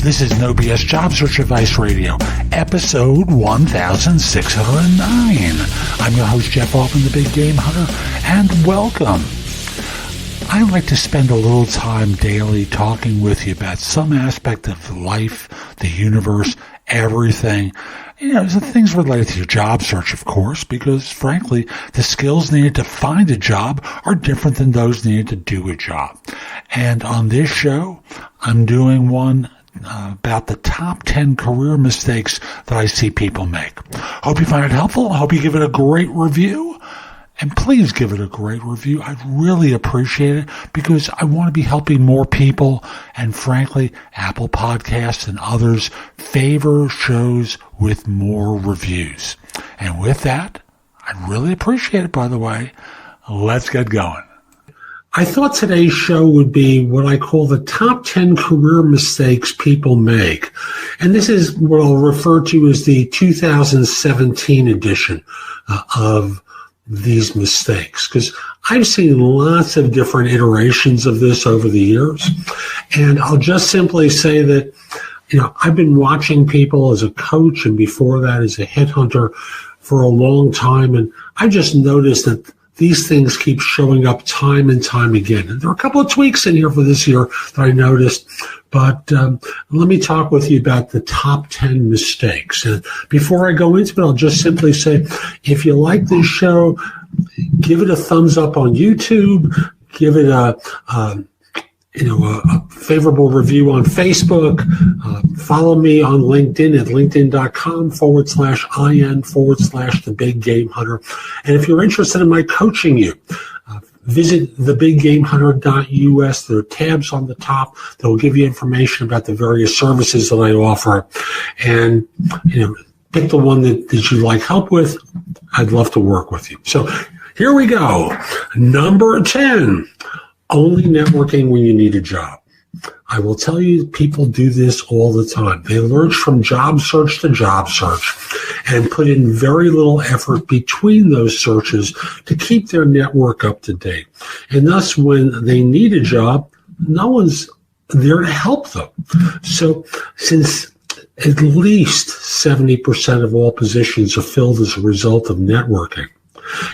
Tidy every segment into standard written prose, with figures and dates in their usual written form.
This is No BS Job Search Advice Radio, episode 1609. I'm your host, Jeff Altman, the Big Game Hunter, and welcome. I like to spend a little time daily talking with you about some aspect of life, the universe, everything. Things related to your job search, of course, because, frankly, the skills needed to find a job are different than those needed to do a job. And on this show, I'm doing one about the top 10 career mistakes that I see people make. Hope you find it helpful. I hope you give it a great review. And please give it a great review. I'd really appreciate it because I want to be helping more people. And frankly, Apple Podcasts and others favor shows with more reviews. And with that, I'd really appreciate it, by the way. Let's get going. I thought today's show would be what I call the top 10 career mistakes people make. And this is what I'll refer to as the 2017 edition of these mistakes, because I've seen lots of different iterations of this over the years. And I'll just simply say that, I've been watching people as a coach and before that as a headhunter for a long time. And I just noticed that these things keep showing up time and time again. And there are a couple of tweaks in here for this year that I noticed. But let me talk with you about the top 10 mistakes. And before I go into it, I'll just simply say, if you like this show, give it a thumbs up on YouTube. Give it a favorable review on Facebook. Follow me on LinkedIn at linkedin.com/IN/the Big Game Hunter. And if you're interested in my coaching you, visit thebiggamehunter.us. There are tabs on the top that will give you information about the various services that I offer. And, pick the one that you like help with. I'd love to work with you. So here we go. Number 10, only networking when you need a job. I will tell you, people do this all the time. They lurch from job search to job search and put in very little effort between those searches to keep their network up to date. And thus, when they need a job, no one's there to help them. So since at least 70% of all positions are filled as a result of networking,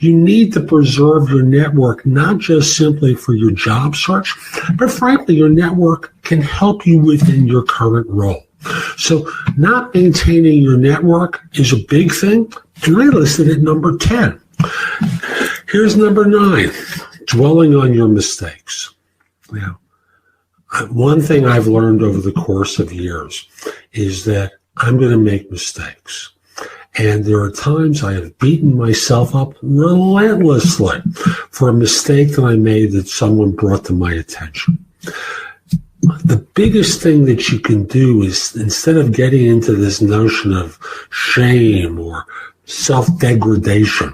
you need to preserve your network, not just simply for your job search, but frankly, your network can help you within your current role. So not maintaining your network is a big thing, and I listed it number 10. Here's number 9, dwelling on your mistakes. Now, one thing I've learned over the course of years is that I'm going to make mistakes. And there are times I have beaten myself up relentlessly for a mistake that I made that someone brought to my attention. The biggest thing that you can do is, instead of getting into this notion of shame or self-degradation,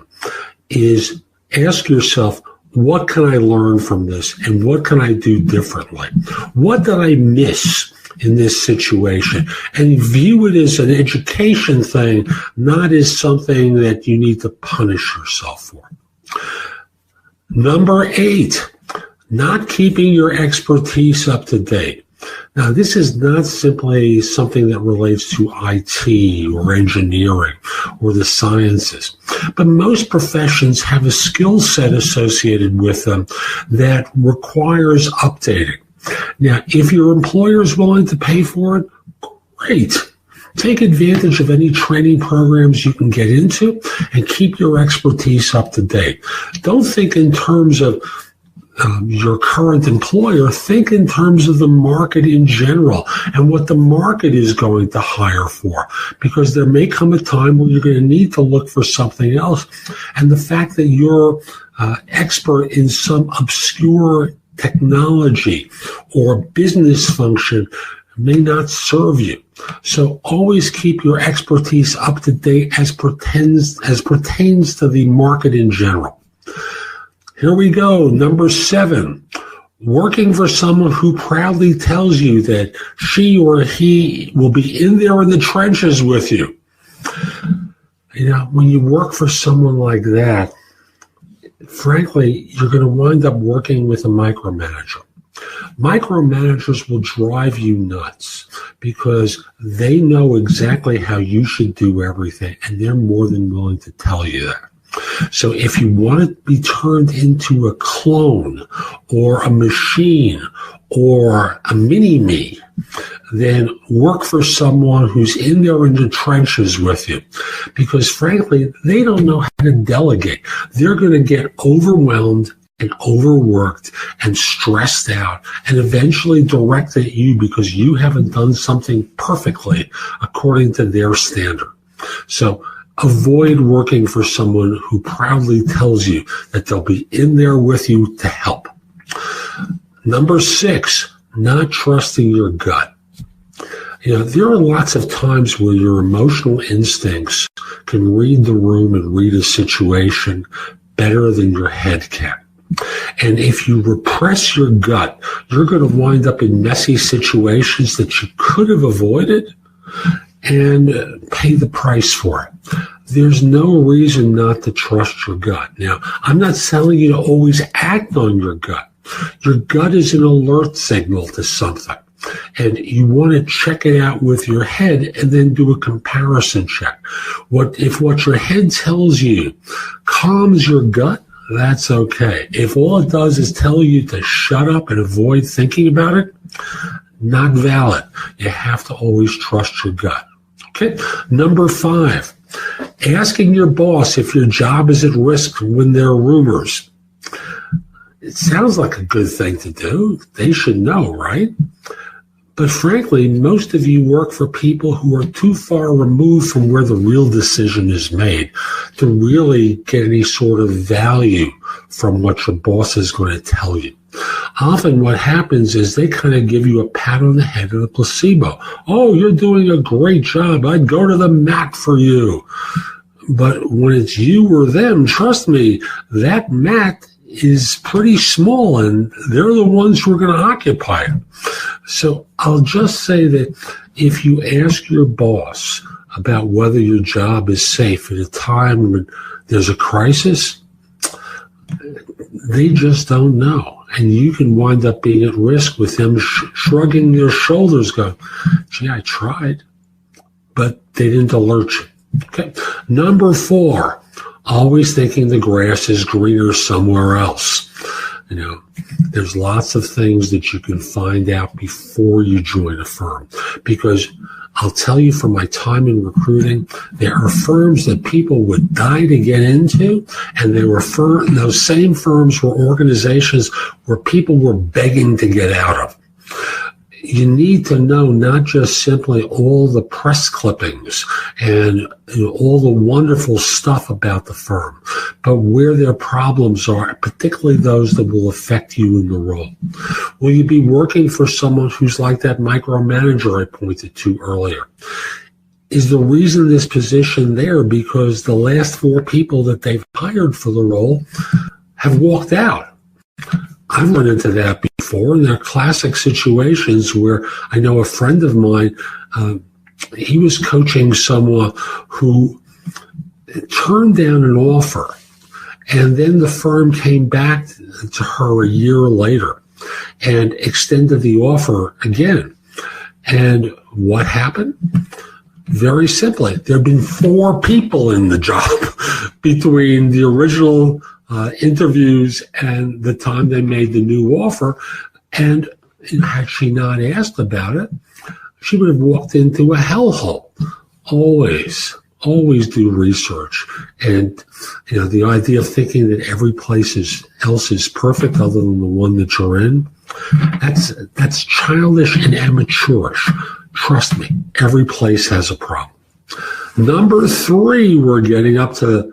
is ask yourself, what can I learn from this and what can I do differently? What did I miss in this situation? And view it as an education thing, not as something that you need to punish yourself for. Number 8, not keeping your expertise up to date. Now, this is not simply something that relates to IT or engineering or the sciences, but most professions have a skill set associated with them that requires updating. Now, if your employer is willing to pay for it, great. Take advantage of any training programs you can get into and keep your expertise up to date. Don't think in terms of your current employer. Think in terms of the market in general and what the market is going to hire for, because there may come a time where you're going to need to look for something else. And the fact that you're expert in some obscure technology or business function may not serve you. So always keep your expertise up to date as pertains to the market in general. Here we go. Number 7, working for someone who proudly tells you that she or he will be in there in the trenches with you. When you work for someone like that, frankly, you're going to wind up working with a micromanager. Micromanagers will drive you nuts because they know exactly how you should do everything, and they're more than willing to tell you that. So if you want to be turned into a clone or a machine or a mini-me, then work for someone who's in there in the trenches with you. Because frankly, they don't know how to delegate. They're going to get overwhelmed and overworked and stressed out and eventually direct at you because you haven't done something perfectly according to their standard. So avoid working for someone who proudly tells you that they'll be in there with you to help. Number 6, not trusting your gut. There are lots of times where your emotional instincts can read the room and read a situation better than your head can. And if you repress your gut, you're going to wind up in messy situations that you could have avoided and pay the price for it. There's no reason not to trust your gut. Now, I'm not telling you to always act on your gut. Your gut is an alert signal to something, and you want to check it out with your head and then do a comparison check. If what your head tells you calms your gut, that's okay. If all it does is tell you to shut up and avoid thinking about it, not valid. You have to always trust your gut. Okay. Number 5, asking your boss if your job is at risk when there are rumors. It sounds like a good thing to do. They should know, right? But frankly, most of you work for people who are too far removed from where the real decision is made to really get any sort of value from what your boss is going to tell you. Often what happens is they kind of give you a pat on the head and a placebo. Oh, you're doing a great job. I'd go to the mat for you. But when it's you or them, trust me, that mat is pretty small and they're the ones who are going to occupy it. So I'll just say that if you ask your boss about whether your job is safe at a time when there's a crisis, they just don't know. And you can wind up being at risk with them shrugging their shoulders going, gee, I tried, but they didn't alert you. Okay. Number 4, always thinking the grass is greener somewhere else. There's lots of things that you can find out before you join a firm, because I'll tell you from my time in recruiting, there are firms that people would die to get into, and those same firms were organizations where people were begging to get out of. You need to know not just simply all the press clippings and all the wonderful stuff about the firm, but where their problems are, particularly those that will affect you in the role. Will you be working for someone who's like that micromanager I pointed to earlier? Is the reason this position there because the last 4 people that they've hired for the role have walked out? I've run into that before, and there are classic situations where I know a friend of mine, he was coaching someone who turned down an offer, and then the firm came back to her a year later and extended the offer again. And what happened? Very simply, there have been 4 people in the job between the original interviews and the time they made the new offer. And had she not asked about it, she would have walked into a hellhole. Always do research. And the idea of thinking that every place else is perfect other than the one that you're in, that's childish and amateurish. Trust me, every place has a problem. Number 3, we're getting up to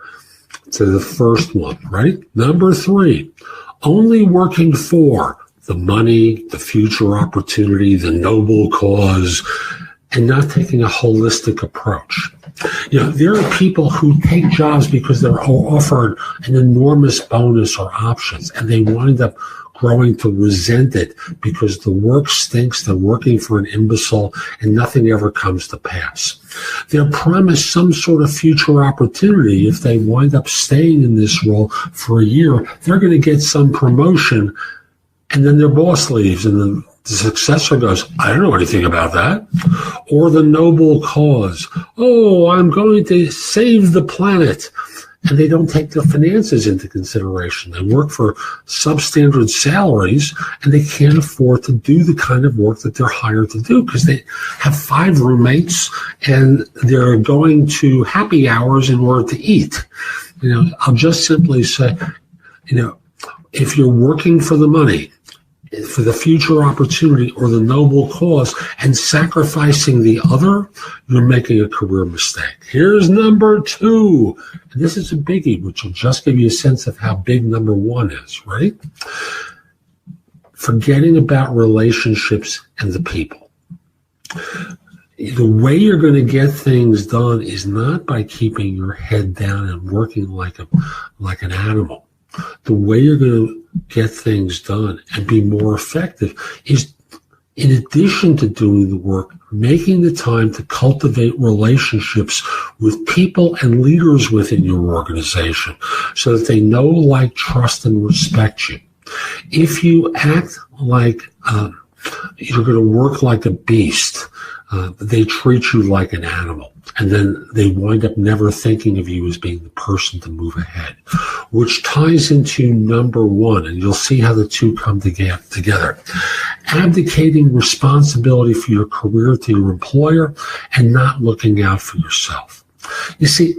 the first one, right? Number 3, only working for the money, the future opportunity, the noble cause, and not taking a holistic approach. There are people who take jobs because they're offered an enormous bonus or options, and they wind up growing to resent it because the work stinks, they're working for an imbecile, and nothing ever comes to pass. They're promised some sort of future opportunity. If they wind up staying in this role for a year, they're going to get some promotion, and then their boss leaves, and the successor goes, I don't know anything about that. Or the noble cause. Oh, I'm going to save the planet. And they don't take their finances into consideration. They work for substandard salaries, and they can't afford to do the kind of work that they're hired to do because they have 5 roommates and they're going to happy hours in order to eat. I'll just simply say, if you're working for the money, for the future opportunity or the noble cause and sacrificing the other, you're making a career mistake. Here's number 2. And this is a biggie, which will just give you a sense of how big number 1 is, right? Forgetting about relationships and the people. The way you're going to get things done is not by keeping your head down and working like an animal. The way you're going to get things done and be more effective is, in addition to doing the work, making the time to cultivate relationships with people and leaders within your organization so that they know, like, trust, and respect you. If you act like you're going to work like a beast, they treat you like an animal. And then they wind up never thinking of you as being the person to move ahead, which ties into number 1, and you'll see how the two come together. Abdicating responsibility for your career to your employer and not looking out for yourself. You see,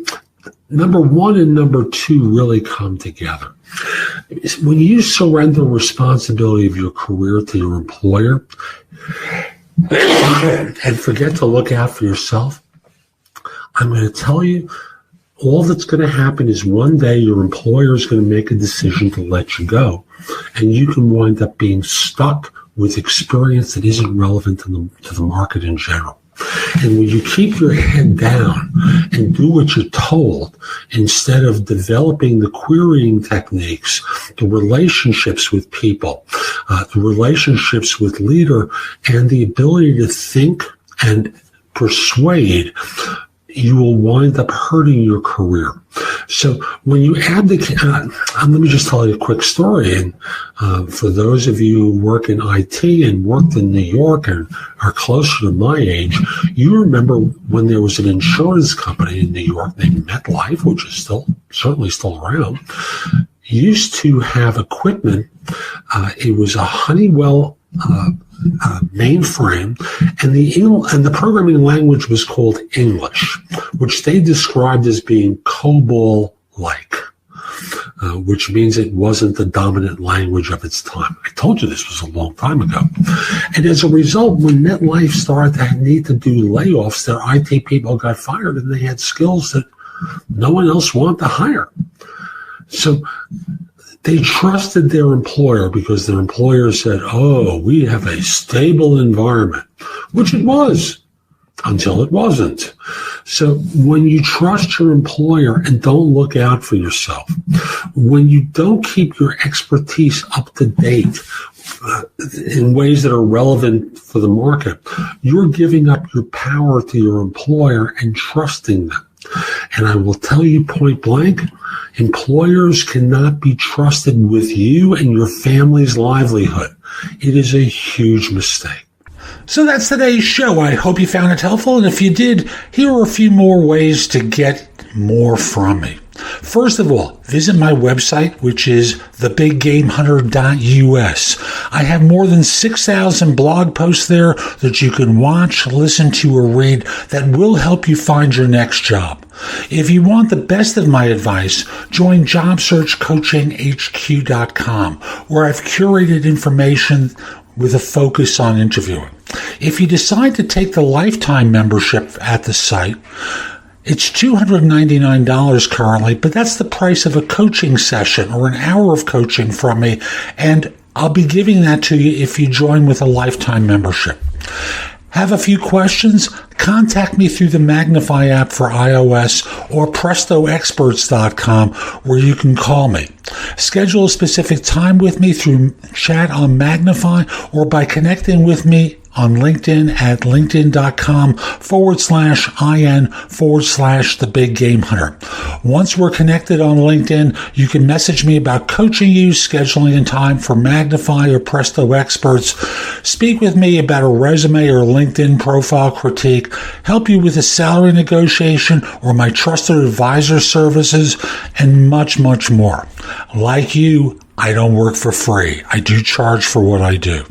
number 1 and number 2 really come together. When you surrender responsibility of your career to your employer and forget to look out for yourself, I'm going to tell you, all that's going to happen is one day your employer is going to make a decision to let you go, and you can wind up being stuck with experience that isn't relevant to the market in general. And when you keep your head down and do what you're told, instead of developing the querying techniques, the relationships with people, the relationships with leader, and the ability to think and persuade, you will wind up hurting your career. So when you abdicate, let me just tell you a quick story. And for those of you who work in IT and worked in New York and are closer to my age, you remember when there was an insurance company in New York named MetLife, which is certainly still around, used to have equipment. It was a Honeywell mainframe, and the programming language was called English, which they described as being COBOL-like, which means it wasn't the dominant language of its time. I told you this was a long time ago. And as a result, when MetLife started to need to do layoffs, their IT people got fired, and they had skills that no one else wanted to hire. So they trusted their employer because their employer said, oh, we have a stable environment, which it was until it wasn't. So when you trust your employer and don't look out for yourself, when you don't keep your expertise up to date in ways that are relevant for the market, you're giving up your power to your employer and trusting them. And I will tell you point blank, employers cannot be trusted with you and your family's livelihood. It is a huge mistake. So that's today's show. I hope you found it helpful. And if you did, here are a few more ways to get more from me. First of all, visit my website, which is thebiggamehunter.us. I have more than 6,000 blog posts there that you can watch, listen to, or read that will help you find your next job. If you want the best of my advice, join JobSearchCoachingHQ.com, where I've curated information with a focus on interviewing. If you decide to take the lifetime membership at the site, it's $299 currently, but that's the price of a coaching session or an hour of coaching from me, and I'll be giving that to you if you join with a lifetime membership. Have a few questions? Contact me through the Magnify app for iOS or PrestoExperts.com, where you can call me. Schedule a specific time with me through chat on Magnify or by connecting with me on LinkedIn at linkedin.com/IN/The Big Game Hunter. Once we're connected on LinkedIn, you can message me about coaching you, scheduling in time for Magnify or Presto experts, speak with me about a resume or LinkedIn profile critique, help you with a salary negotiation or my trusted advisor services, and much, much more. Like you, I don't work for free. I do charge for what I do.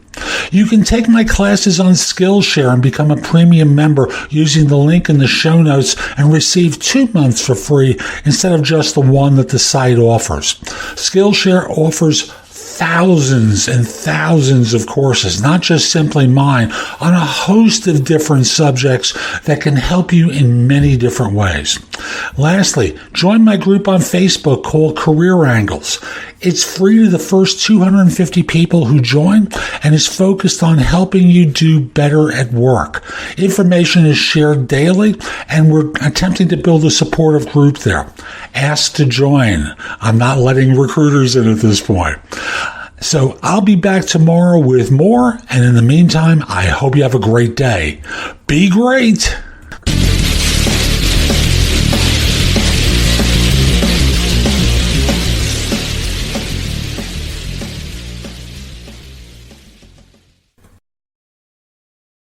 You can take my classes on Skillshare and become a premium member using the link in the show notes and receive 2 months for free instead of just the one that the site offers. Skillshare offers thousands and thousands of courses, not just simply mine, on a host of different subjects that can help you in many different ways. Lastly, join my group on Facebook called Career Angles. It's free to the first 250 people who join and is focused on helping you do better at work. Information is shared daily, and we're attempting to build a supportive group there. Ask to join. I'm not letting recruiters in at this point. So I'll be back tomorrow with more, and in the meantime, I hope you have a great day. Be great!